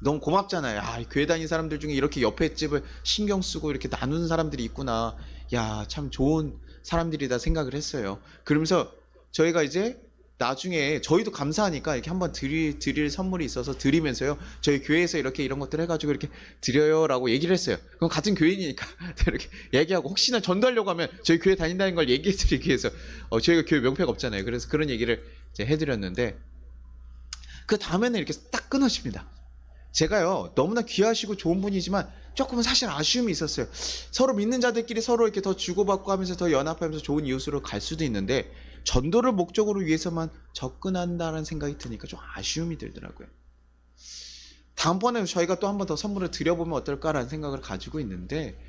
너무 고맙잖아요. 아, 교회 다니는 사람들 중에 이렇게 옆에 집을 신경 쓰고 이렇게 나누는 사람들이 있구나. 야, 참 좋은 사람들이다 생각을 했어요. 그러면서 저희가 이제 나중에 저희도 감사하니까 이렇게 한번 드릴 선물이 있어서 드리면서요, 저희 교회에서 이렇게 이런 것들 해가지고 이렇게 드려요라고 얘기를 했어요. 그럼 같은 교인이니까 이렇게 얘기하고, 혹시나 전달하려고 하면 저희 교회 다닌다는 걸 얘기해드리기 위해서, 저희가 교회 명패가 없잖아요. 그래서 그런 얘기를 이제 해드렸는데, 그 다음에는 이렇게 딱 끊어집니다. 제가요, 너무나 귀하시고 좋은 분이지만 조금은 사실 아쉬움이 있었어요. 서로 믿는 자들끼리 서로 이렇게 더 주고받고 하면서 더 연합하면서 좋은 이웃으로 갈 수도 있는데, 전도를 목적으로 위해서만 접근한다는 생각이 드니까 좀 아쉬움이 들더라고요. 다음번에 저희가 또 한 번 더 선물을 드려보면 어떨까라는 생각을 가지고 있는데,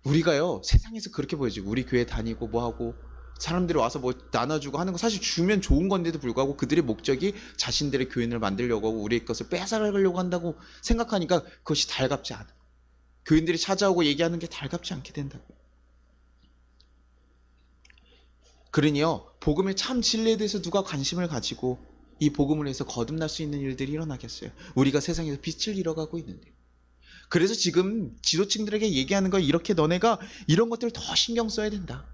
우리가요, 세상에서 그렇게 보여지고 우리 교회 다니고 뭐하고 사람들이 와서 뭐 나눠주고 하는 거 사실 주면 좋은 건데도 불구하고, 그들의 목적이 자신들의 교인을 만들려고 하고 우리의 것을 뺏어가려고 한다고 생각하니까 그것이 달갑지 않아. 교인들이 찾아오고 얘기하는 게 달갑지 않게 된다고요. 그러니요, 복음의 참 진리에 대해서 누가 관심을 가지고 이 복음을 해서 거듭날 수 있는 일들이 일어나겠어요? 우리가 세상에서 빛을 잃어가고 있는데. 그래서 지금 지도층들에게 얘기하는 거, 이렇게 너네가 이런 것들을 더 신경 써야 된다,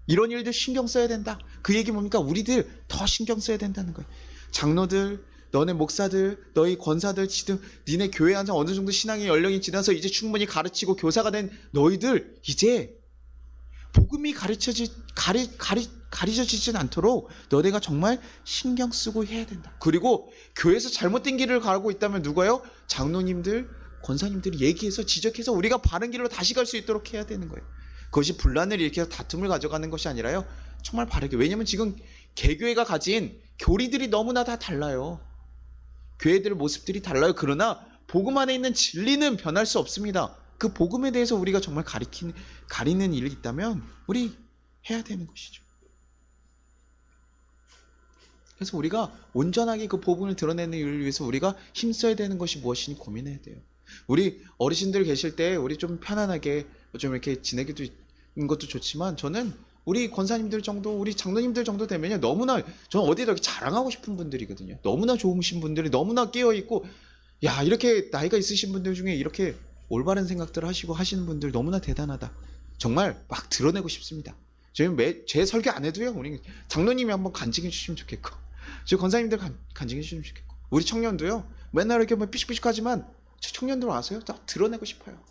이런 일들 신경 써야 된다. 그 얘기 뭡니까? 우리들 더 신경 써야 된다는 거예요. 장로들, 너네 목사들, 너희 권사들, 지금 니네 교회 한 어느 정도 신앙의 연령이 지나서 이제 충분히 가르치고 교사가 된 너희들, 이제 복음이 가르쳐지진 않도록 너네가 정말 신경 쓰고 해야 된다. 그리고 교회에서 잘못된 길을 가고 있다면 누가요? 장로님들, 권사님들이 얘기해서 지적해서 우리가 바른 길로 다시 갈 수 있도록 해야 되는 거예요. 그것이 분란을 일으켜서 다툼을 가져가는 것이 아니라요, 정말 바르게. 왜냐면 지금 개교회가 가진 교리들이 너무나 다 달라요. 교회들 모습들이 달라요. 그러나 복음 안에 있는 진리는 변할 수 없습니다. 그 복음에 대해서 우리가 정말 가리는 일이 있다면 우리 해야 되는 것이죠. 그래서 우리가 온전하게 그 복음을 드러내는 일을 위해서 우리가 힘써야 되는 것이 무엇이니 고민해야 돼요. 우리 어르신들 계실 때 우리 좀 편안하게 좀 이렇게 지내기도 있는 것도 좋지만, 저는 우리 권사님들 정도, 우리 장로님들 정도 되면요, 너무나, 저는 어디다 이렇게 자랑하고 싶은 분들이거든요. 너무나 좋으신 분들이 너무나 깨어있고, 야, 이렇게 나이가 있으신 분들 중에 이렇게 올바른 생각들을 하시고 하시는 분들 너무나 대단하다. 정말 막 드러내고 싶습니다. 저희 제 설교 안 해도요, 우리 장로님이 한번 간증해 주시면 좋겠고, 저희 권사님들 간증해 주시면 좋겠고, 우리 청년도요, 맨날 이렇게 뭐 삐죽삐죽하지만 저 청년들 와서요, 다 드러내고 싶어요.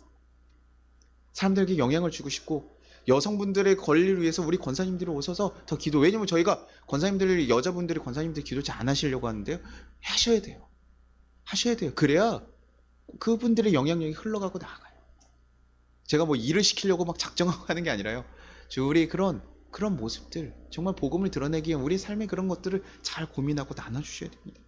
사람들에게 영향을 주고 싶고, 여성분들의 권리를 위해서 우리 권사님들이 오셔서 더 기도, 왜냐면 저희가 권사님들, 여자분들이 권사님들 기도 잘 안 하시려고 하는데요, 하셔야 돼요. 하셔야 돼요. 그래야 그분들의 영향력이 흘러가고 나아가요. 제가 뭐 일을 시키려고 막 작정하고 하는 게 아니라요, 우리 그런 모습들, 정말 복음을 드러내기 위한 우리 삶의 그런 것들을 잘 고민하고 나눠주셔야 됩니다.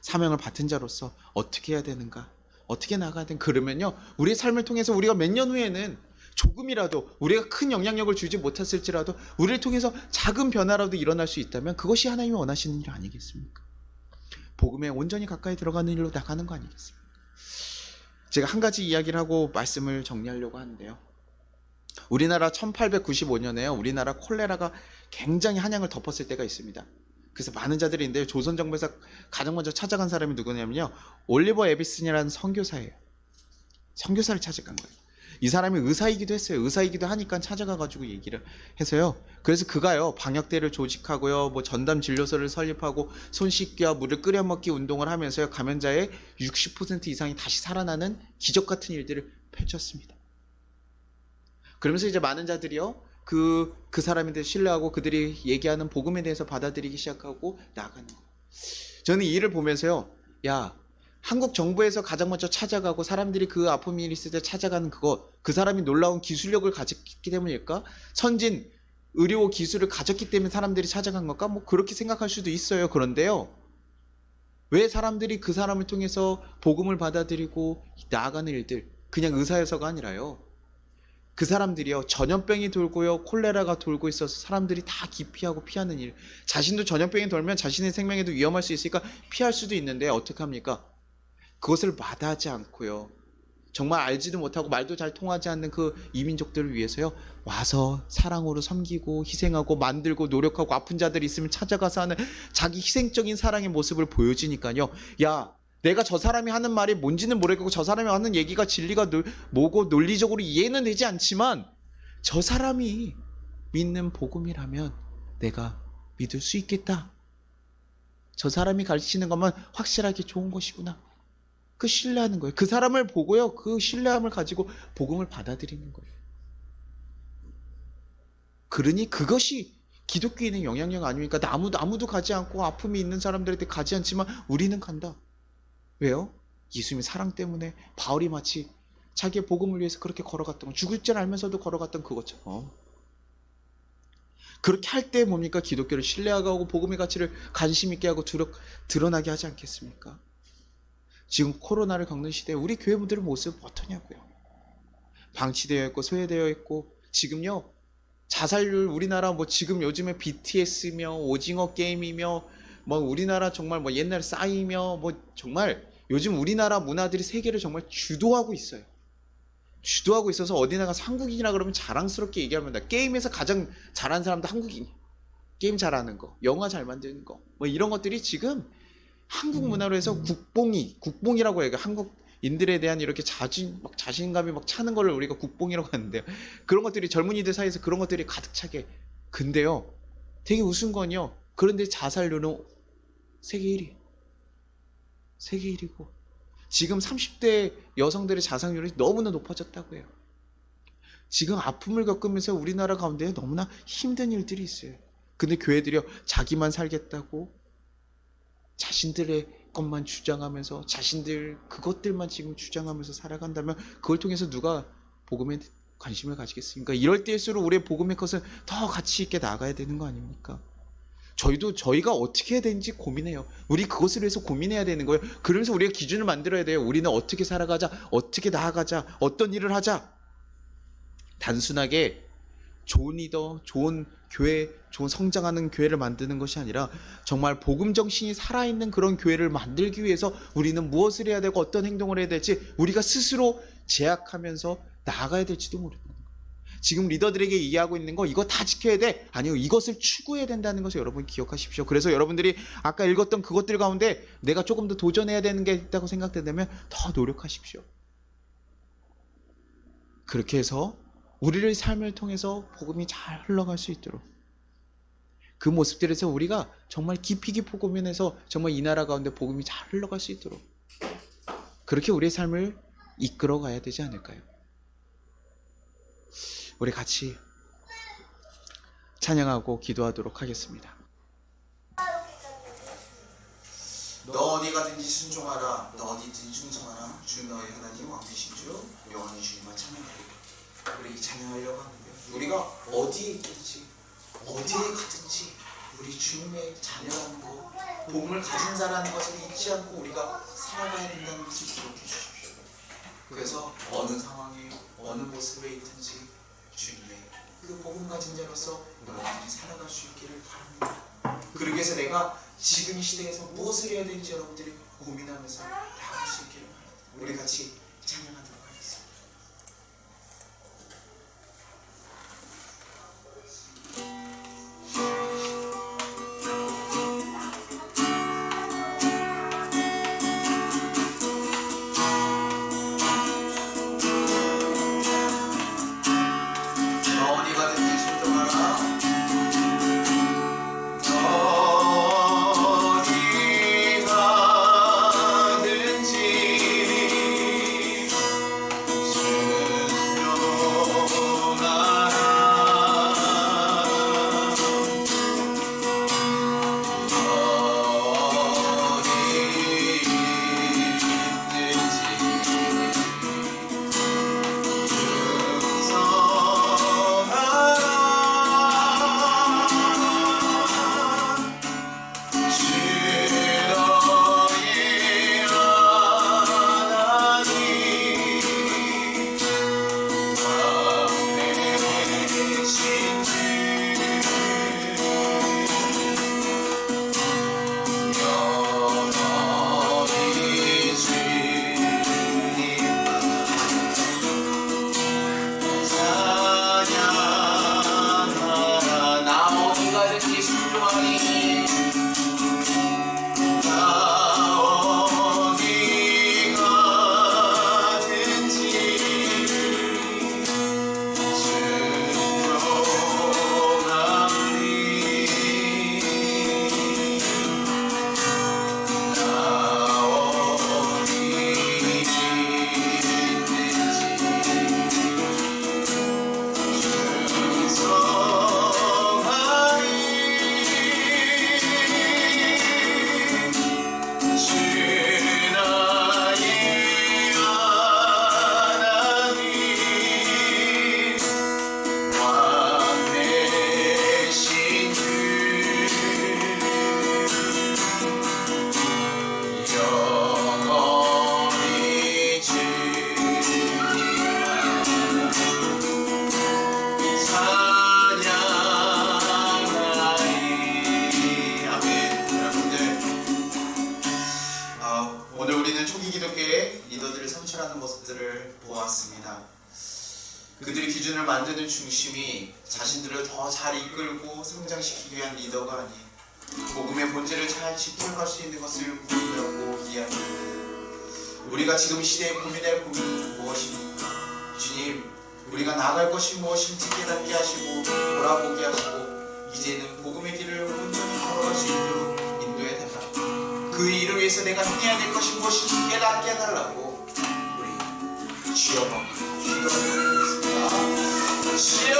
사명을 받은 자로서 어떻게 해야 되는가, 어떻게 나가야 되는가. 그러면요, 우리의 삶을 통해서 우리가 몇 년 후에는 조금이라도, 우리가 큰 영향력을 주지 못했을지라도 우리를 통해서 작은 변화라도 일어날 수 있다면 그것이 하나님이 원하시는 일 아니겠습니까? 복음에 온전히 가까이 들어가는 일로 나가는 거 아니겠습니까? 제가 한 가지 이야기를 하고 말씀을 정리하려고 하는데요, 우리나라 1895년에요 우리나라 콜레라가 굉장히 한양을 덮었을 때가 있습니다. 그래서 많은 자들이 있는데, 조선 정부에서 가장 먼저 찾아간 사람이 누구냐면요, 올리버 에비슨이라는 선교사예요. 선교사를 찾아간 거예요. 이 사람이 의사이기도 했어요. 의사이기도 하니까 찾아가가지고 얘기를 해서요, 그래서 그가요, 방역대를 조직하고요, 뭐 전담 진료소를 설립하고 손 씻기와 물을 끓여 먹기 운동을 하면서요, 감염자의 60% 이상이 다시 살아나는 기적 같은 일들을 펼쳤습니다. 그러면서 이제 많은 자들이요, 그 사람에 대해 신뢰하고 그들이 얘기하는 복음에 대해서 받아들이기 시작하고 나아가는 거예요. 저는 이 일을 보면서요, 야, 한국 정부에서 가장 먼저 찾아가고 사람들이 그 아픔이 있을 때 찾아가는 그 사람이 놀라운 기술력을 가졌기 때문일까? 선진 의료 기술을 가졌기 때문에 사람들이 찾아간 걸까? 뭐 그렇게 생각할 수도 있어요. 그런데요, 왜 사람들이 그 사람을 통해서 복음을 받아들이고 나아가는 일들, 그냥 의사여서가 아니라요, 그 사람들이요, 전염병이 돌고요, 콜레라가 돌고 있어서 사람들이 다 기피하고 피하는 일, 자신도 전염병이 돌면 자신의 생명에도 위험할 수 있으니까 피할 수도 있는데 어떻게 합니까? 그것을 마다하지 않고요, 정말 알지도 못하고 말도 잘 통하지 않는 그 이민족들을 위해서요, 와서 사랑으로 섬기고 희생하고 만들고 노력하고 아픈 자들이 있으면 찾아가서 하는 자기 희생적인 사랑의 모습을 보여주니까요, 야, 내가 저 사람이 하는 말이 뭔지는 모르겠고 저 사람이 하는 얘기가 진리가 뭐고 논리적으로 이해는 되지 않지만 저 사람이 믿는 복음이라면 내가 믿을 수 있겠다. 저 사람이 가르치는 것만 확실하게 좋은 것이구나. 그 신뢰하는 거예요. 그 사람을 보고요, 그 신뢰함을 가지고 복음을 받아들이는 거예요. 그러니 그것이 기독교인의 영향력 아닙니까? 아무도 가지 않고 아픔이 있는 사람들한테 가지 않지만 우리는 간다. 왜요? 예수님의 사랑 때문에 바울이 마치 자기의 복음을 위해서 그렇게 걸어갔던 거, 죽을 줄 알면서도 걸어갔던 그것처럼, 그렇게 할 때 뭡니까? 기독교를 신뢰하고 복음의 가치를 관심 있게 하고 드러나게 하지 않겠습니까? 지금 코로나를 겪는 시대에 우리 교회분들의 모습 어떠냐고요? 방치되어 있고 소외되어 있고, 지금요, 자살률 우리나라 뭐 지금 요즘에 BTS며 오징어 게임이며 뭐 우리나라 정말 뭐 옛날 싸이며 뭐 정말 요즘 우리나라 문화들이 세계를 정말 주도하고 있어요. 주도하고 있어서 어디 나가서 한국인이라 그러면 자랑스럽게 얘기합니다. 게임에서 가장 잘하는 사람도 한국인이. 게임 잘하는 거, 영화 잘 만드는 거, 뭐 이런 것들이 지금 한국 문화로 해서 국뽕이라고 해요. 한국인들에 대한 이렇게 자신감이 막 차는 거를 우리가 국뽕이라고 하는데요. 그런 것들이 젊은이들 사이에서 그런 것들이 가득 차게. 근데요, 되게 우스운 건요, 그런데 자살률은 세계 1위. 세계 1위고 지금 30대 여성들의 자살률이 너무나 높아졌다고 해요. 지금 아픔을 겪으면서 우리나라 가운데 너무나 힘든 일들이 있어요. 근데 교회들이요, 자기만 살겠다고 자신들의 것만 주장하면서 자신들 그것들만 지금 주장하면서 살아간다면 그걸 통해서 누가 복음에 관심을 가지겠습니까? 이럴 때일수록 우리의 복음의 것은 더 가치 있게 나아가야 되는 거 아닙니까? 저희가 어떻게 해야 되는지 고민해요. 우리 그것을 위해서 고민해야 되는 거예요. 그러면서 우리가 기준을 만들어야 돼요. 우리는 어떻게 살아가자, 어떻게 나아가자, 어떤 일을 하자. 단순하게 좋은 리더, 좋은 교회, 좋은 성장하는 교회를 만드는 것이 아니라 정말 복음 정신이 살아있는 그런 교회를 만들기 위해서 우리는 무엇을 해야 되고 어떤 행동을 해야 될지 우리가 스스로 제약하면서 나아가야 될지도 모릅니다. 지금 리더들에게 이해하고 있는 거 이거 다 지켜야 돼? 아니요, 이것을 추구해야 된다는 것을 여러분 기억하십시오. 그래서 여러분들이 아까 읽었던 그것들 가운데 내가 조금 더 도전해야 되는 게 있다고 생각된다면 더 노력하십시오. 그렇게 해서 우리의 삶을 통해서 복음이 잘 흘러갈 수 있도록 그 모습들에서 우리가 정말 깊이 고민해서 정말 이 나라 가운데 복음이 잘 흘러갈 수 있도록 그렇게 우리의 삶을 이끌어 가야 되지 않을까요? 우리 같이 찬양하고 기도하도록 하겠습니다. 너 어디 가든지 순종하라. 너 어디든 충성하라. 주 너의 하나님 왕이신 주 영원히 주님만 찬양하리라. 우리 찬양하려고 하는데요. 우리가 어디에 있든지 어디에 가든지 우리 주님의 자녀라는 것, 복음을 가진 자라는 것을 잊지 않고 우리가 살아가야 된다는 것을 기억해 주십시오. 그래서 어느 상황에 어느 모습에 있든지 주님의 그 복음 가진 자로서 여러분들이 살아갈 수 있기를 바랍니다. 그러기 위해서 내가 지금 이 시대에서 무엇을 해야 되는지 여러분들이 고민하면서 나아갈 수 있기를 바랍니다. 우리 같이 찬양하도록 하겠습니다. 그들의 기준을 만드는 중심이 자신들을 더 잘 이끌고 성장시키기 위한 리더가 아닌 복음의 본질을 잘 지켜갈 수 있는 것을 고민하고 이해합니다. 우리가 지금 시대에 고민할 고민은 무엇입니까? 주님, 우리가 나아갈 것이 무엇인지 깨닫게 하시고 돌아보게 하시고 이제는 복음의 길을 온전히 걸어갈 수 있도록 인도해 달라. 그 일을 위해서 내가 해야 될 것이 무엇인지 깨닫게 해달라고 우리 주여 기도하겠습니다. 주여,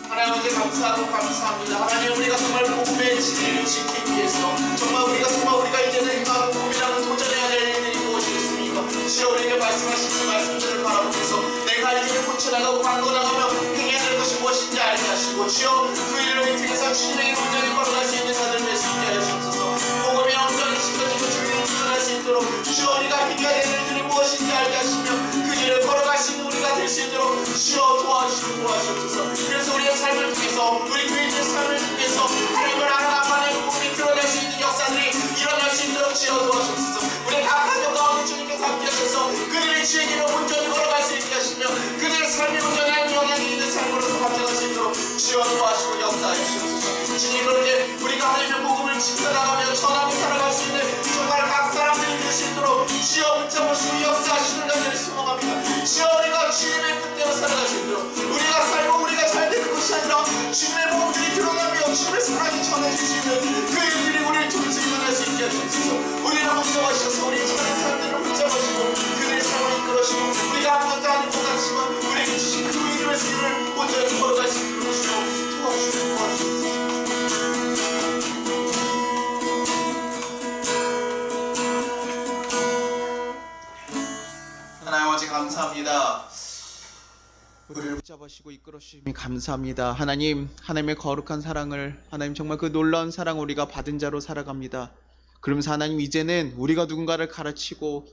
하나님 아버지 감사하고 감사합니다. 하나님, 우리가 정말 복음의 진리를 지키기 위해서 정말 우리가 이제는 행하고 고민하고 도전해야 될 일들이 무엇이겠습니까? 주여, 우리에게 말씀하신 그 말씀들을 바라보면서 내가 훔쳐나가고 바꿔나가며 행해야 될 것이 무엇인지 알게 하시고 주여 그 일로 인해서 주님에게 온전히 걸어갈 수 있는 자들 될 수 있게 하시옵소서. 복음이 온전히 지켜지고 주님이 드러날 수 있도록 주여 우리가 행해야 될 일들이 무엇인지 알게 하시며 그 길을 걸어갈 수 있는 우리가 될 수 있도록 주여 도와주시옵소서. 그래서 우리의 삶을 통해서 우리 교인의 삶을 통해서 하나님을 알아가는 복음이 드러날 수 있는 역사들이 일어날 수 있도록 주여 도와주옵소서. 우리 각 가정 가운데 주님께서 함께 하셔서 그들의 주의 길을 온전히 걸어갈 수 있게 하시며 그들의 삶이 온전한 영향이 있는 삶으로서 발전할 수 있도록 주여 도와주시고 역사해 주옵소서. 주님 그렇게 우리가 하나님의 복음을 지켜나가며 전하고 살아갈 수 있는 정말 각 사람들이 될 수 있도록 주여 붙잡으시고 역사하시는 자들을 소망합니다. 주여 우리가 주님의 뜻대로 살아갈 수 있도록 우리가 살고 우리가 잘 되는 것이 아니라 주님의 복음들이 드러나며 주님의 사랑이 전해질 수 있는 그 일들이 우리를 통해서 일어날 수 있게 하옵소서. 우리를 붙잡으셔서 우리 주변의 사람들을 붙잡으시고 그들의 삶을 이끌어주시고 우리가 아무것도 아닌 것 같지만 우리에게 주신 그 이름의 길을 온전히 걸어갈 수 있도록 도와주시옵소서. 하나님 아버지 감사합니다. 우리를 붙잡으시고 이끌어 주심이 감사합니다. 하나님, 하나님의 거룩한 사랑을, 하나님 정말 그 놀라운 사랑 우리가 받은 자로 살아갑니다. 그러면서 하나님 이제는 우리가 누군가를 가르치고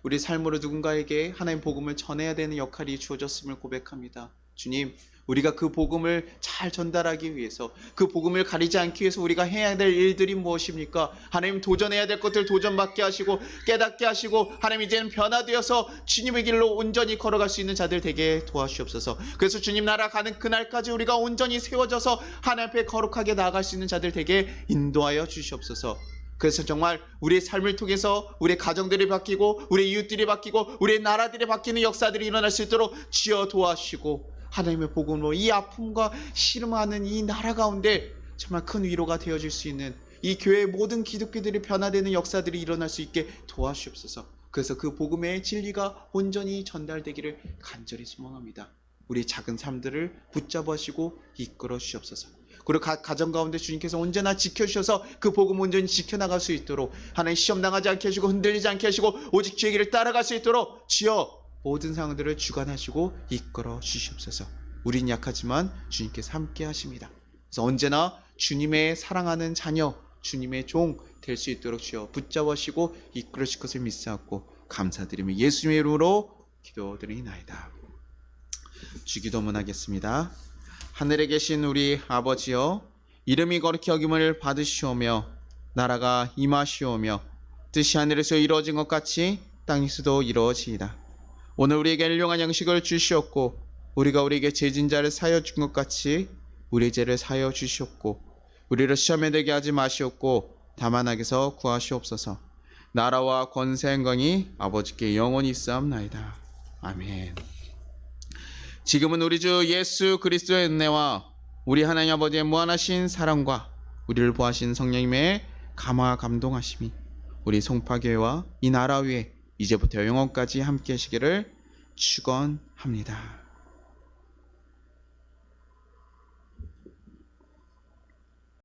우리 삶으로 누군가에게 하나님 복음을 전해야 되는 역할이 주어졌음을 고백합니다. 주님, 우리가 그 복음을 잘 전달하기 위해서, 그 복음을 가리지 않기 위해서 우리가 해야 될 일들이 무엇입니까? 하나님 도전해야 될 것들 도전받게 하시고 깨닫게 하시고 하나님 이제는 변화되어서 주님의 길로 온전히 걸어갈 수 있는 자들 되게 도와주시옵소서. 그래서 주님 나라 가는 그날까지 우리가 온전히 세워져서 하나님 앞에 거룩하게 나아갈 수 있는 자들 되게 인도하여 주시옵소서. 그래서 정말 우리의 삶을 통해서 우리의 가정들이 바뀌고 우리의 이웃들이 바뀌고 우리의 나라들이 바뀌는 역사들이 일어날 수 있도록 주여 도와주시고 하나님의 복음으로 이 아픔과 씨름하는 이 나라 가운데 정말 큰 위로가 되어질 수 있는 이 교회의 모든 기독교들이 변화되는 역사들이 일어날 수 있게 도와주시옵소서. 그래서 그 복음의 진리가 온전히 전달되기를 간절히 소망합니다. 우리 작은 삶들을 붙잡으시고 이끌어 주시옵소서. 그리고 각 가정 가운데 주님께서 언제나 지켜주셔서 그 복음 온전히 지켜나갈 수 있도록 하나님 시험당하지 않게 하시고 흔들리지 않게 하시고 오직 주의 길을 따라갈 수 있도록 주여 모든 상황들을 주관하시고 이끌어 주시옵소서. 우린 약하지만 주님께서 함께 하십니다. 그래서 언제나 주님의 사랑하는 자녀, 주님의 종 될 수 있도록 주여 붙잡으시고 이끌어 주실 것을 믿사옵고 감사드리며 예수님의 이름으로 기도드리나이다. 주기도문 하겠습니다. 하늘에 계신 우리 아버지여, 이름이 거룩히 여김을 받으시오며 나라가 임하시오며 뜻이 하늘에서 이루어진 것 같이 땅에서도 이루어지이다. 오늘 우리에게 일용할 양식을 주시옵고 우리가 우리에게 죄진 자를 사하여 준 것 같이 우리의 죄를 사하여 주시옵고 우리를 시험에 들게 하지 마시옵고 다만 악에서 구하시옵소서. 나라와 권세 영광이 아버지께 영원히 있사옵나이다. 아멘. 지금은 우리 주 예수 그리스도의 은혜와 우리 하나님 아버지의 무한하신 사랑과 우리를 보하신 성령님의 감화 감동하심이 우리 송파교회와 이 나라 위에 이제부터 영원까지 함께 하시기를 축원합니다.